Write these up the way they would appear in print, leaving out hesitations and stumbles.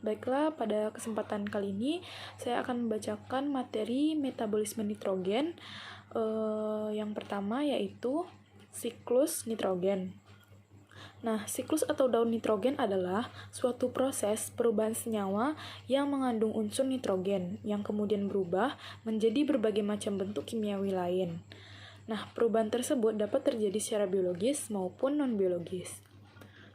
Baiklah, pada kesempatan kali ini saya akan membacakan materi metabolisme nitrogen. Yang pertama yaitu siklus nitrogen. Nah, siklus atau daun nitrogen adalah suatu proses perubahan senyawa yang mengandung unsur nitrogen yang kemudian berubah menjadi berbagai macam bentuk kimiawi lain. Nah, perubahan tersebut dapat terjadi secara biologis maupun non-biologis.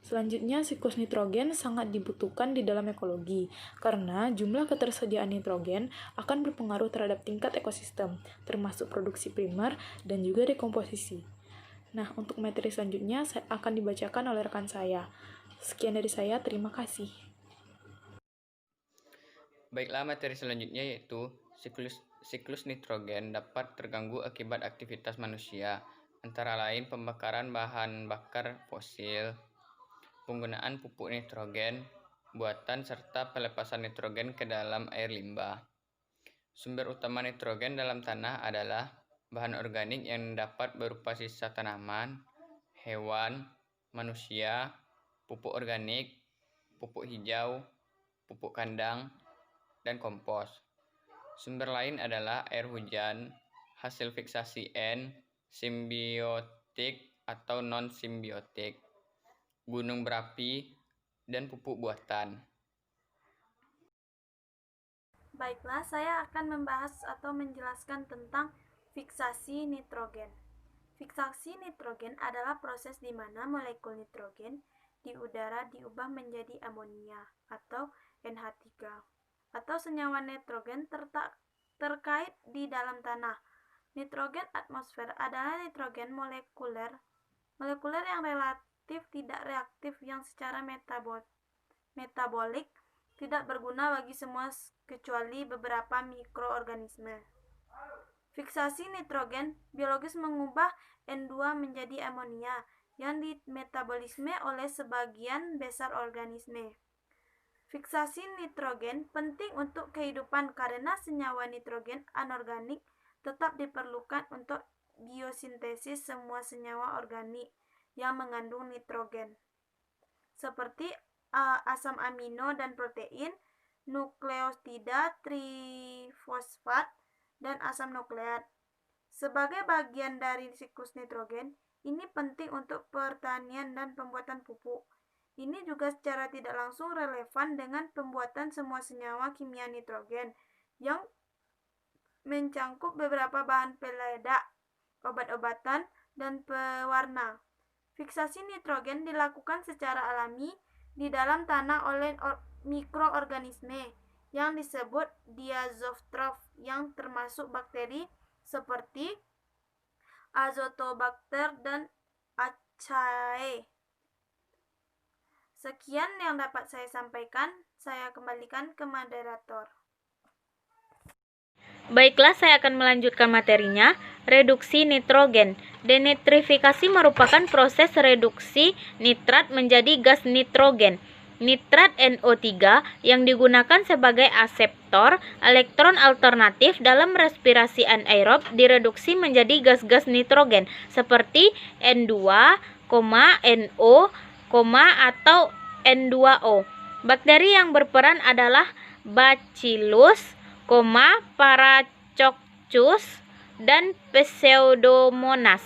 Selanjutnya, siklus nitrogen sangat dibutuhkan di dalam ekologi, karena jumlah ketersediaan nitrogen akan berpengaruh terhadap tingkat ekosistem, termasuk produksi primer dan juga dekomposisi. Nah, untuk materi selanjutnya akan dibacakan oleh rekan saya. Sekian dari saya, terima kasih. Baiklah, materi selanjutnya yaitu siklus nitrogen dapat terganggu akibat aktivitas manusia, antara lain pembakaran bahan bakar fosil, penggunaan pupuk nitrogen buatan serta pelepasan nitrogen ke dalam air limbah. Sumber utama nitrogen dalam tanah adalah bahan organik yang dapat berupa sisa tanaman, hewan, manusia, pupuk organik, pupuk hijau, pupuk kandang, dan kompos. Sumber lain adalah air hujan, hasil fiksasi N, simbiotik atau non-simbiotik, gunung berapi, dan pupuk buatan. Baiklah, saya akan membahas atau menjelaskan tentang fiksasi nitrogen. Fiksasi nitrogen adalah proses di mana molekul nitrogen di udara diubah menjadi amonia atau NH3 atau senyawa nitrogen terkait di dalam tanah. Nitrogen atmosfer adalah nitrogen molekuler yang relatif tidak reaktif yang secara metabolik tidak berguna bagi semua kecuali beberapa mikroorganisme. Fiksasi nitrogen biologis mengubah N2 menjadi amonia yang dimetabolisme oleh sebagian besar organisme. Fiksasi nitrogen penting untuk kehidupan karena senyawa nitrogen anorganik tetap diperlukan untuk biosintesis semua senyawa organik yang mengandung nitrogen, seperti asam amino dan protein, nukleotida, trifosfat, dan asam nukleat. Sebagai bagian dari siklus nitrogen, ini penting untuk pertanian dan pembuatan pupuk. Ini juga secara tidak langsung relevan dengan pembuatan semua senyawa kimia nitrogen yang mencangkup beberapa bahan peledak, obat-obatan, dan pewarna. Fiksasi nitrogen dilakukan secara alami di dalam tanah oleh mikroorganisme yang disebut diazootrof yang termasuk bakteri seperti Azotobacter dan Achaea. Sekian yang dapat saya sampaikan, saya kembalikan ke moderator. Baiklah, saya akan melanjutkan materinya, reduksi nitrogen. Denitrifikasi merupakan proses reduksi nitrat menjadi gas nitrogen. Nitrat NO3 yang digunakan sebagai aseptor elektron alternatif dalam respirasi anaerob direduksi menjadi gas-gas nitrogen seperti N2, NO, atau N2O. Bakteri yang berperan adalah Bacillus, Paracoccus, dan Pseudomonas.